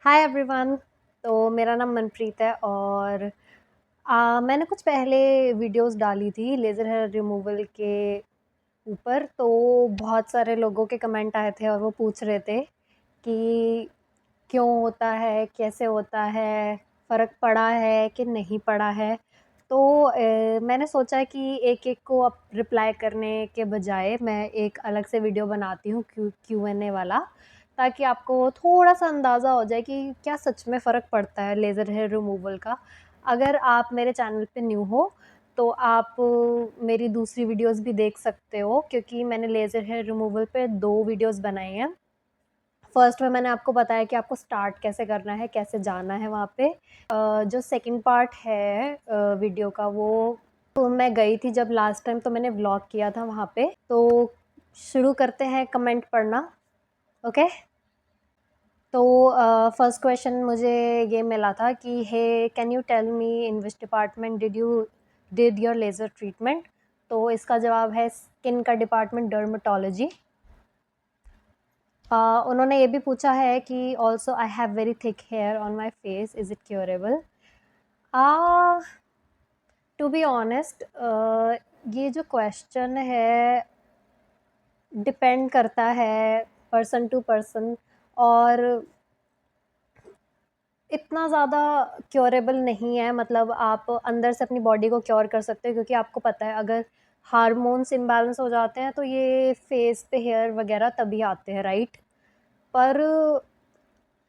Hi everyone. तो मेरा नाम मनप्रीत है और मैंने कुछ पहले वीडियोस डाली थी लेज़र हेयर रिमूवल के ऊपर। तो बहुत सारे लोगों के कमेंट आए थे और वो पूछ रहे थे कि क्यों होता है, कैसे होता है, फ़र्क पड़ा है कि नहीं पड़ा है। तो मैंने सोचा कि एक-एक को अब रिप्लाई करने के बजाय मैं एक अलग से वीडियो बनाती हूँ क्यू एन ए वाला, ताकि आपको थोड़ा-सा अंदाज़ा हो जाए कि क्या सच में फ़र्क पड़ता है लेज़र हेयर रिमूवल का। अगर आप मेरे चैनल पे न्यू हो, तो आप मेरी दूसरी वीडियोज़ भी देख सकते हो, क्योंकि मैंने लेज़र हेयर रिमूवल पे 2 वीडियोज़ बनाई हैं। फर्स्ट में मैंने आपको बताया कि आपको स्टार्ट कैसे करना है, कैसे जाना है वहाँ पे। जो सेकंड पार्ट है वीडियो का, वो तो मैं गई थी जब लास्ट टाइम, तो मैंने व्लॉग किया था वहाँ पे। तो शुरू करते हैं कमेंट पढ़ना। ओके। तो फर्स्ट क्वेश्चन मुझे ये मिला था कि hey, can you tell me in which department did your laser treatment. तो इसका जवाब है स्किन का डिपार्टमेंट, डर्मेटोलॉजी। उन्होंने ये भी पूछा है कि also I have very thick hair on my face, is it curable. To be honest, ये जो क्वेश्चन है डिपेंड करता है पर्सन टू पर्सन, और इतना ज़्यादा क्योरेबल नहीं है। मतलब आप अंदर से अपनी बॉडी को क्योर कर सकते हो, क्योंकि आपको पता है अगर हार्मोन्स इम्बैलेंस हो जाते हैं तो ये फेस पे हेयर वगैरह तभी आते हैं, राइट। पर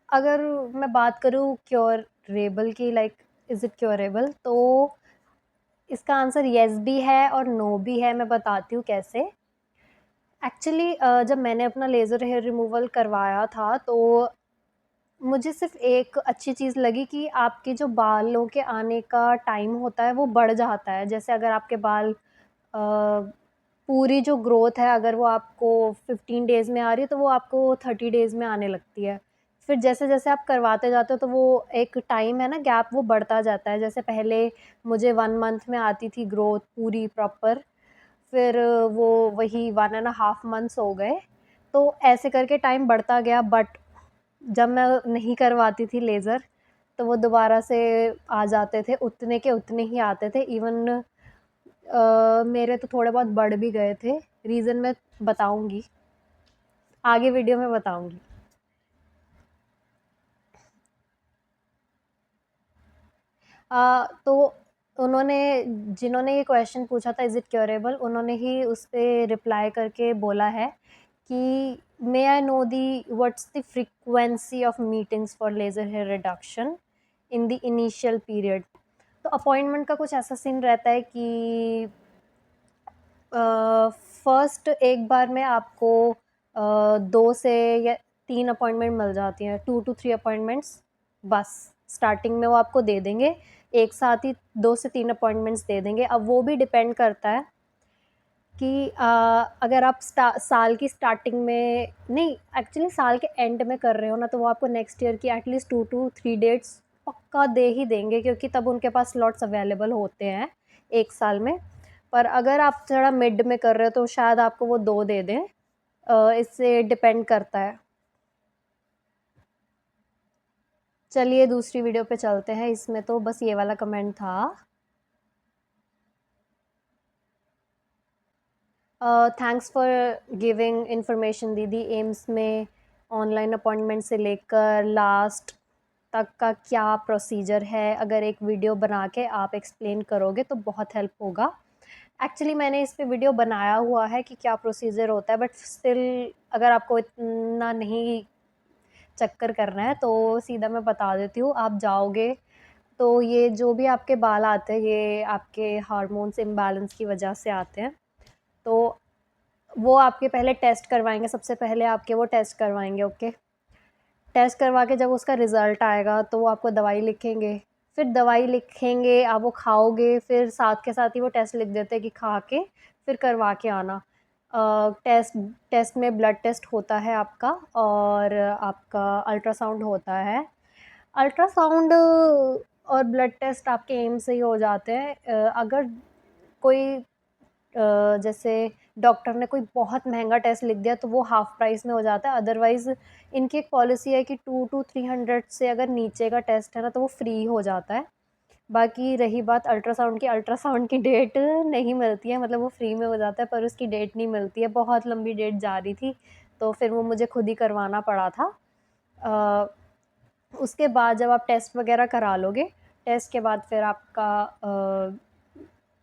अगर मैं बात करूँ क्योरेबल की, लाइक इज़ इट क्योरेबल, तो इसका आंसर येस भी है और नो भी है। मैं बताती हूँ कैसे। एक्चुअली जब मैंने अपना लेज़र हेयर रिमूवल करवाया था, तो मुझे सिर्फ़ एक अच्छी चीज़ लगी कि आपके जो बालों के आने का टाइम होता है वो बढ़ जाता है। जैसे अगर आपके बाल पूरी जो ग्रोथ है, अगर वो आपको 15 डेज़ में आ रही है, तो वो आपको 30 डेज़ में आने लगती है। फिर जैसे-जैसे आप करवाते जाते हो, तो वो एक टाइम है ना, गैप, वो बढ़ता जाता है। जैसे पहले मुझे 1 मंथ में आती थी ग्रोथ पूरी प्रॉपर, फिर वो वही 1 एंड अ हाफ मंथ्स हो गए। तो ऐसे करके टाइम बढ़ता गया, बट जब मैं नहीं करवाती थी लेज़र, तो वो दोबारा से आ जाते थे, उतने के उतने ही आते थे। इवन मेरे तो थोड़े बहुत बढ़ भी गए थे। रीज़न मैं बताऊँगी, आगे वीडियो में बताऊँगी। तो उन्होंने, जिन्होंने ये क्वेश्चन पूछा था इज़ इट क्योरेबल, उन्होंने ही उस पे रिप्लाई करके बोला है कि may I know the what's the frequency of meetings for laser hair reduction in the initial period. तो अपॉइंटमेंट का कुछ ऐसा सीन रहता है कि फर्स्ट एक बार में आपको 2 से या 3 अपॉइंटमेंट मिल जाती हैं, 2 टू 3 अपॉइंटमेंट्स बस। स्टार्टिंग में वो आपको दे देंगे, एक साथ ही 2 से 3 अपॉइंटमेंट्स दे देंगे। अब वो भी डिपेंड करता है कि अगर आप साल की स्टार्टिंग में नहीं, एक्चुअली साल के एंड में कर रहे हो ना, तो वो आपको नेक्स्ट ईयर की एटलीस्ट 2 टू 3 डेट्स पक्का दे ही देंगे, क्योंकि तब उनके पास स्लॉट्स अवेलेबल होते हैं 1 साल में। पर अगर आप थोड़ा मिड में कर रहे हो, तो शायद आपको वो 2 दे दें। इससे डिपेंड करता है। चलिए दूसरी वीडियो पे चलते हैं। इसमें तो बस ये वाला कमेंट था। थैंक्स फॉर गिविंग इन्फॉर्मेशन दीदी। एम्स में ऑनलाइन अपॉइंटमेंट से लेकर लास्ट तक का क्या प्रोसीजर है, अगर एक वीडियो बना के आप एक्सप्लेन करोगे तो बहुत हेल्प होगा। एक्चुअली मैंने इस पे वीडियो बनाया हुआ है कि क्या प्रोसीजर होता है, बट स्टिल अगर आपको इतना नहीं चक्कर करना है, तो सीधा मैं बता देती हूँ। आप जाओगे, तो ये जो भी आपके बाल आते हैं, ये आपके हार्मोन्स इम्बैलेंस की वजह से आते हैं। तो वो आपके पहले टेस्ट करवाएँगे, सबसे पहले आपके वो टेस्ट करवाएँगे, ओके। टेस्ट करवा के जब उसका रिज़ल्ट आएगा, तो वो आपको दवाई लिखेंगे। फिर दवाई लिखेंगे, आप वो खाओगे, फिर साथ के साथ ही वो टेस्ट लिख देते हैं कि खा के फिर करवा के आना। टेस्ट टेस्ट में ब्लड टेस्ट होता है आपका, और आपका अल्ट्रासाउंड होता है। अल्ट्रासाउंड और ब्लड टेस्ट आपके एम्स से ही हो जाते हैं। अगर कोई जैसे डॉक्टर ने कोई बहुत महँगा टेस्ट लिख दिया तो वो हाफ़ प्राइस में हो जाता है, अदरवाइज़ इनकी एक पॉलिसी है कि 2 टू 300 से अगर नीचे का टेस्ट है ना तो वो फ्री हो जाता है। बाकी रही बात अल्ट्रासाउंड की डेट नहीं मिलती है, मतलब वो फ्री में हो जाता है पर उसकी डेट नहीं मिलती है, बहुत लंबी डेट जा रही थी, तो फिर वो मुझे खुद ही करवाना पड़ा था। उसके बाद जब आप टेस्ट वग़ैरह करा लोगे, टेस्ट के बाद फिर आपका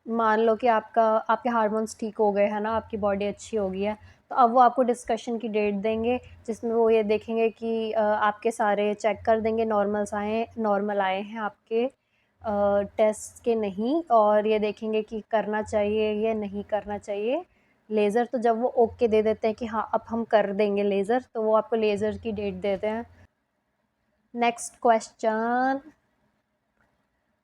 मान लो कि आपके हार्मोन्स ठीक हो गए हैं ना, आपकी बॉडी अच्छी हो गई है, तो अब वो आपको डिस्कशन की डेट देंगे, जिसमें वो ये देखेंगे कि आपके सारे चेक कर देंगे, नॉर्मल आए हैं आपके टेस्ट के नहीं, और ये देखेंगे कि करना चाहिए या नहीं करना चाहिए लेज़र। तो जब वो ओके दे देते हैं कि हाँ, अब हम कर देंगे लेज़र, तो वो आपको लेज़र की डेट देते हैं। नेक्स्ट क्वेश्चन,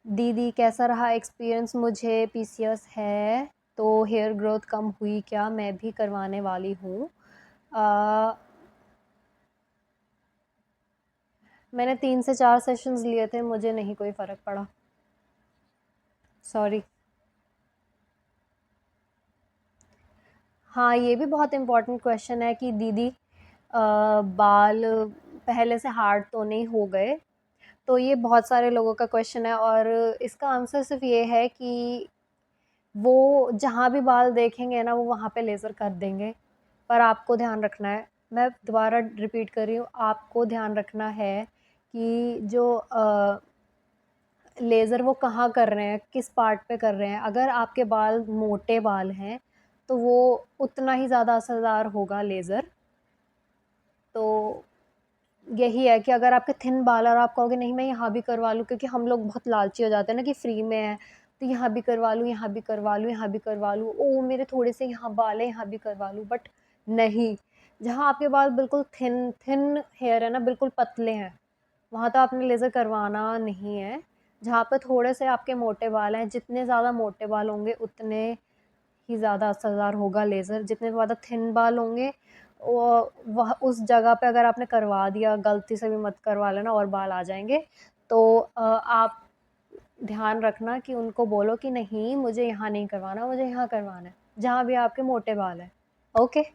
दीदी कैसा रहा एक्सपीरियंस? मुझे पीसीओएस है तो हेयर ग्रोथ कम हुई क्या? मैं भी करवाने वाली हूँ। मैंने 3 से 4 सेशंस लिए थे, मुझे नहीं कोई फ़र्क पड़ा, सॉरी। हाँ, ये भी बहुत इम्पोर्टेंट क्वेश्चन है कि दीदी बाल पहले से हार्ड तो नहीं हो गए? तो ये बहुत सारे लोगों का क्वेश्चन है और इसका आंसर सिर्फ़ ये है कि वो जहाँ भी बाल देखेंगे ना, वो वहाँ पे लेज़र कर देंगे। पर आपको ध्यान रखना है, मैं दोबारा रिपीट कर रही हूँ, आपको ध्यान रखना है कि जो लेज़र वो कहाँ कर रहे हैं, किस पार्ट पे कर रहे हैं। अगर आपके बाल मोटे बाल हैं, तो वो उतना ही ज़्यादा असरदार होगा लेज़र। तो यही है कि अगर आपके थिन बाल और आप कहोगे नहीं मैं यहाँ भी करवा लूँ, क्योंकि हम लोग बहुत लालची हो जाते हैं ना कि फ्री में है, तो यहाँ भी करवा लूँ, यहाँ भी करवा लूँ, यहाँ भी करवा लूँ, ओह! मेरे थोड़े से यहाँ बाल हैं, यहाँ भी करवा लूँ, बट नहीं, जहाँ आपके बाल बिल्कुल थिन थिन हेयर है ना, बिल्कुल पतले हैं, वहाँ तो आपने लेज़र करवाना नहीं है। जहाँ पे थोड़े से आपके मोटे बाल हैं, जितने ज़्यादा मोटे बाल होंगे उतने ही ज़्यादा असरदार होगा लेज़र, जितने ज़्यादा थिन बाल होंगे वो वह उस जगह पे अगर आपने करवा दिया, गलती से भी मत करवा लेना और बाल आ जाएँगे। तो आप ध्यान रखना कि उनको बोलो कि नहीं मुझे यहाँ नहीं करवाना, मुझे यहाँ करवाना है, जहाँ भी आपके मोटे बाल हैं। ओके?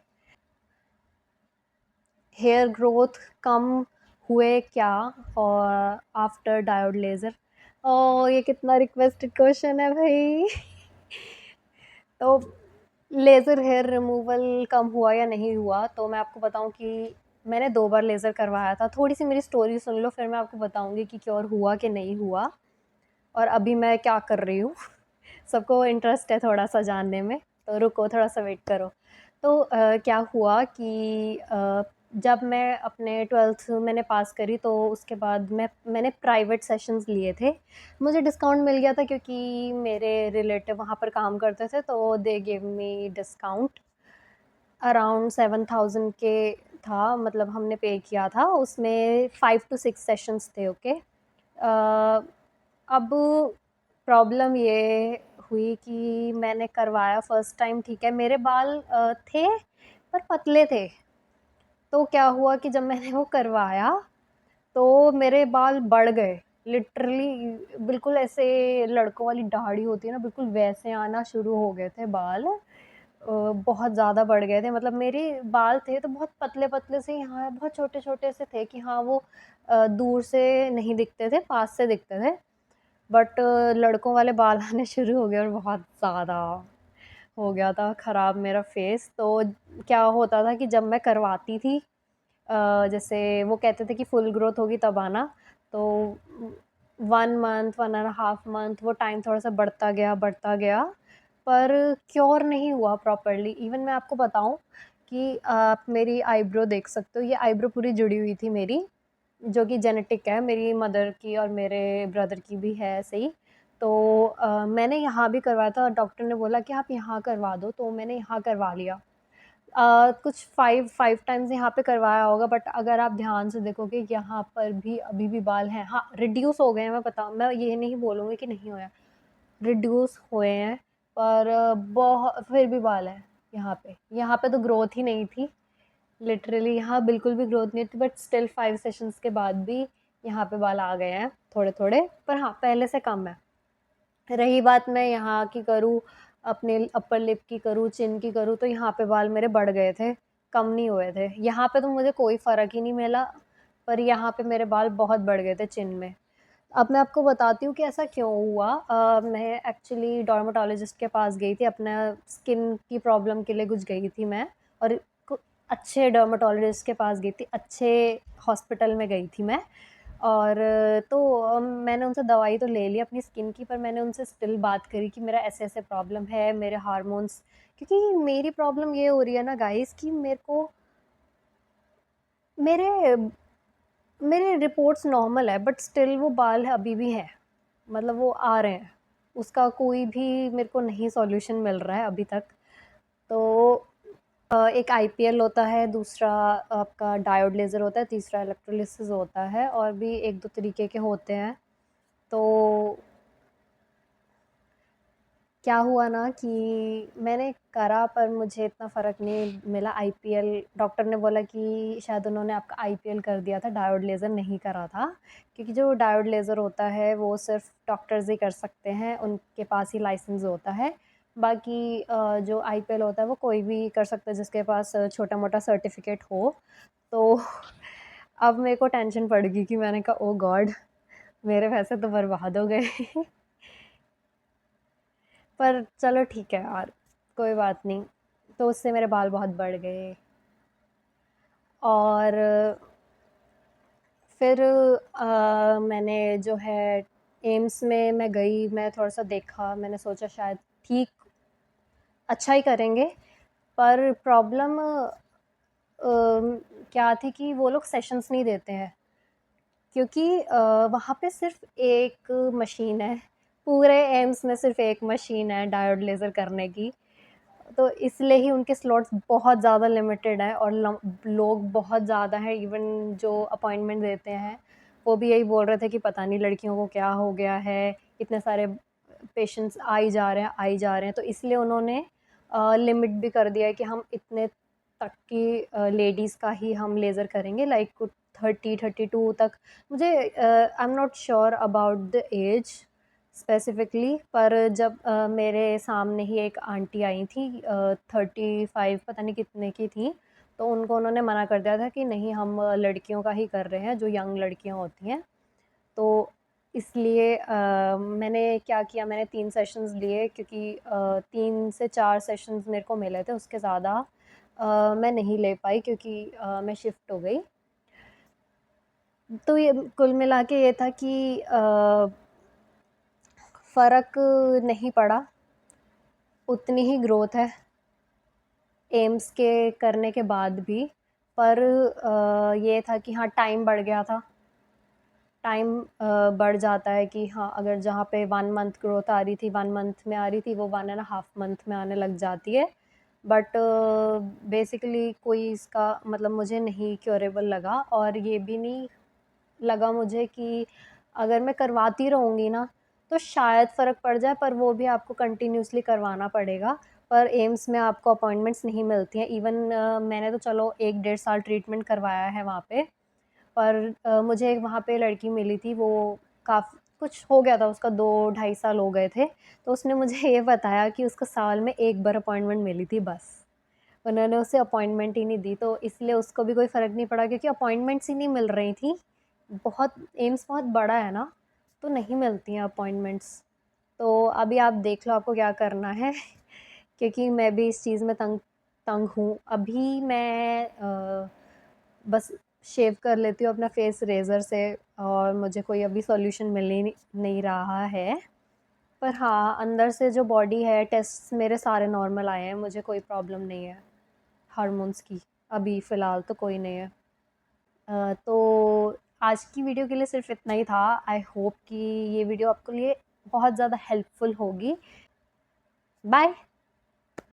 हेयर ग्रोथ कम हुए क्या और आफ्टर डायोड लेज़र? ओह! ये कितना रिक्वेस्टेड क्वेश्चन है भई। तो लेज़र हेयर रिमूवल कम हुआ या नहीं हुआ? तो मैं आपको बताऊँ कि मैंने 2 बार लेज़र करवाया था। थोड़ी-सी मेरी स्टोरी सुन लो, फिर मैं आपको बताऊँगी कि क्योर हुआ कि नहीं हुआ और अभी मैं क्या कर रही हूँ। सबको इंटरेस्ट है थोड़ा-सा जानने में, तो रुको थोड़ा-सा वेट करो। तो क्या हुआ कि जब मैं अपने 12th मैंने पास करी तो उसके बाद मैंने प्राइवेट सेशंस लिए थे। मुझे डिस्काउंट मिल गया था क्योंकि मेरे रिलेटिव वहाँ पर काम करते थे, तो they give me discount around 7000 के था, मतलब हमने पे किया था, उसमें 5 टू 6 सेशंस थे, ओके। अब प्रॉब्लम ये हुई कि मैंने करवाया फर्स्ट टाइम, ठीक है, मेरे बाल थे पर पतले थे। तो क्या हुआ कि जब मैंने वो करवाया तो मेरे बाल बढ़ गए, लिटरली बिल्कुल ऐसे लड़कों वाली दाढ़ी होती है ना, बिल्कुल वैसे आना शुरू हो गए थे बाल। बहुत ज़्यादा बढ़ गए थे, मतलब मेरे बाल थे तो बहुत पतले-पतले से, यहाँ बहुत छोटे-छोटे से थे कि हाँ, वो दूर से नहीं दिखते थे, पास से दिखते थे। बट लड़कों वाले बाल आने शुरू हो गए और बहुत ज़्यादा हो गया था ख़राब मेरा फेस। तो क्या होता था कि जब मैं करवाती थी जैसे वो कहते थे कि फुल ग्रोथ होगी तब आना, तो 1 मंथ, 1 एंड हाफ मंथ वो टाइम थोड़ा-सा बढ़ता गया, पर क्योर नहीं हुआ प्रॉपर्ली। इवन मैं आपको बताऊँ कि आप मेरी आईब्रो देख सकते हो, ये आईब्रो पूरी जुड़ी हुई थी मेरी, जो कि जेनेटिक है, मेरी मदर की और मेरे ब्रदर की भी है ऐसे ही। तो मैंने यहाँ भी करवाया था, डॉक्टर ने बोला कि आप यहाँ करवा दो, तो मैंने यहाँ करवा लिया। कुछ 5 टाइम्स यहाँ पे करवाया होगा, बट अगर आप ध्यान से देखोगे यहाँ पर भी अभी भी बाल हैं। हाँ, रिड्यूस हो गए हैं, मैं ये नहीं बोलूँगी कि नहीं हुए हैं, रिड्यूस हुए हैं, पर फिर भी बाल हैं यहाँ पे। यहाँ पे तो ग्रोथ ही नहीं थी, लिटरली यहाँ बिल्कुल भी ग्रोथ नहीं थी, बट स्टिल 5 सेशंस के बाद भी यहाँ पे बाल आ गए हैं थोड़े-थोड़े, पर हाँ, पहले से कम है। रही बात मैं यहाँ की करूँ अपने अपर लिप की करूँ, चिन की करूँ, तो यहाँ पे बाल मेरे बढ़ गए थे, कम नहीं हुए थे। यहाँ पे तो मुझे कोई फ़र्क ही नहीं मिला, पर यहाँ पे मेरे बाल बहुत बढ़ गए थे चिन में। अब मैं आपको बताती हूँ कि ऐसा क्यों हुआ। मैं एक्चुअली डर्मेटोलॉजिस्ट के पास गई थी, अपना स्किन की प्रॉब्लम के लिए कुछ गई थी मैं, और कु अच्छे डर्मेटोलॉजिस्ट के पास गई थी, अच्छे हॉस्पिटल में गई थी मैं। और तो मैंने उनसे दवाई तो ले ली अपनी स्किन की, पर मैंने उनसे स्टिल बात करी कि मेरा ऐसे-ऐसे प्रॉब्लम है, मेरे हार्मोन्स, क्योंकि मेरी प्रॉब्लम ये हो रही है ना गाइज़ कि मेरे को मेरे मेरे रिपोर्ट्स नॉर्मल है, बट स्टिल वो बाल अभी भी हैं, मतलब वो आ रहे हैं। उसका कोई भी मेरे को नहीं सॉल्यूशन मिल रहा है अभी तक। तो एक आईपीएल होता है, दूसरा आपका डायोड लेज़र होता है, तीसरा इलेक्ट्रोलिसिस होता है, और भी 1-2 तरीके के होते हैं। तो क्या हुआ ना कि मैंने करा, पर मुझे इतना फ़र्क नहीं मिला। आईपीएल डॉक्टर ने बोला कि शायद उन्होंने आपका आईपीएल कर दिया था, डायोड लेज़र नहीं करा था, क्योंकि जो डायोड लेज़र होता है वो सिर्फ़ डॉक्टर्स ही कर सकते हैं, उनके पास ही लाइसेंस होता है। बाकी जो आईपीएल होता है वो कोई भी कर सकता है जिसके पास छोटा-मोटा सर्टिफ़िकेट हो। तो अब मेरे को टेंशन पड़ गई कि मैंने कहा ओह गॉड! मेरे पैसे तो बर्बाद हो गए। पर चलो ठीक है यार, कोई बात नहीं। तो उससे मेरे बाल बहुत बढ़ गए, और फिर मैंने जो है एम्स में मैं गई, मैं थोड़ा-सा देखा, मैंने सोचा शायद ठीक अच्छा ही करेंगे, पर प्रॉब्लम क्या थी कि वो लोग सेशंस नहीं देते हैं, क्योंकि वहाँ पे सिर्फ़ एक मशीन है, पूरे एम्स में सिर्फ़ एक मशीन है डायोड लेज़र करने की। तो इसलिए ही उनके स्लॉट्स बहुत ज़्यादा लिमिटेड हैं, और लोग बहुत ज़्यादा हैं। इवन जो अपॉइंटमेंट देते हैं, वो भी यही बोल रहे थे कि पता नहीं लड़कियों को क्या हो गया है, इतने सारे पेशेंट्स आ ही जा रहे हैं, आ ही जा रहे हैं। तो इसलिए उन्होंने लिमिट भी कर दिया है कि हम इतने तक की लेडीज़ का ही हम लेज़र करेंगे, लाइक 30-32 तक। मुझे I am not sure about the age specifically, पर जब मेरे सामने ही एक आंटी आई थी, 35 पता नहीं कितने की थी, तो उनको उन्होंने मना कर दिया था कि नहीं, हम लड़कियों का ही कर रहे हैं, जो यंग लड़कियाँ होती हैं। तो इसलिए मैंने क्या किया, मैंने 3 सेशंस लिए, क्योंकि 3 से 4 सेशंस मेरे को मिले थे, उसके ज़्यादा मैं नहीं ले पाई, क्योंकि मैं शिफ्ट हो गई। तो ये कुल मिला के ये था कि फ़र्क नहीं पड़ा, उतनी ही ग्रोथ है एम्स के करने के बाद भी। पर ये था कि हाँ, टाइम बढ़ गया था। टाइम बढ़ जाता है कि हाँ, अगर जहाँ पे 1 मंथ ग्रोथ आ रही थी, 1 मंथ में आ रही थी, वो 1 एंड अ हाफ मंथ में आने लग जाती है। बट बेसिकली कोई इसका मतलब मुझे नहीं क्यूरेबल लगा, और ये भी नहीं लगा मुझे कि अगर मैं करवाती रहूँगी ना, तो शायद फ़र्क पड़ जाए, पर वो भी आपको कंटिन्यूअसली करवाना पड़ेगा। पर एम्स में आपको अपॉइंटमेंट्स नहीं मिलती हैं। इवन मैंने तो चलो 1 डेढ़ साल ट्रीटमेंट करवाया है वहाँ पे, पर मुझे वहाँ पे लड़की मिली थी, वो कुछ हो गया था उसका, 2 ढाई साल हो गए थे। तो उसने मुझे ये बताया कि उसको साल में 1 बार अपॉइंटमेंट मिली थी बस। उन्होंने उसे अपॉइंटमेंट ही नहीं दी, तो इसलिए उसको भी कोई फ़र्क नहीं पड़ा, क्योंकि अपॉइंटमेंट्स ही नहीं मिल रही थी। बहुत एम्स बहुत बड़ा है ना, तो नहीं मिलती हैं अपॉइंटमेंट्स। तो अभी आप देख लो आपको क्या करना है। क्योंकि मैं भी इस चीज़ में तंग तंग हूँ। अभी मैं बस शेव कर लेती हूँ अपना फेस रेज़र से, और मुझे कोई अभी सॉल्यूशन मिल ही नहीं रहा है। पर हाँ, अंदर से जो बॉडी है, टेस्ट्स मेरे सारे नॉर्मल आए हैं, मुझे कोई प्रॉब्लम नहीं है हार्मोन्स की, अभी फ़िलहाल तो कोई नहीं है। तो आज की वीडियो के लिए सिर्फ़ इतना ही था। आई होप कि ये वीडियो आपके लिए बहुत ज़्यादा हेल्पफुल होगी। बाय।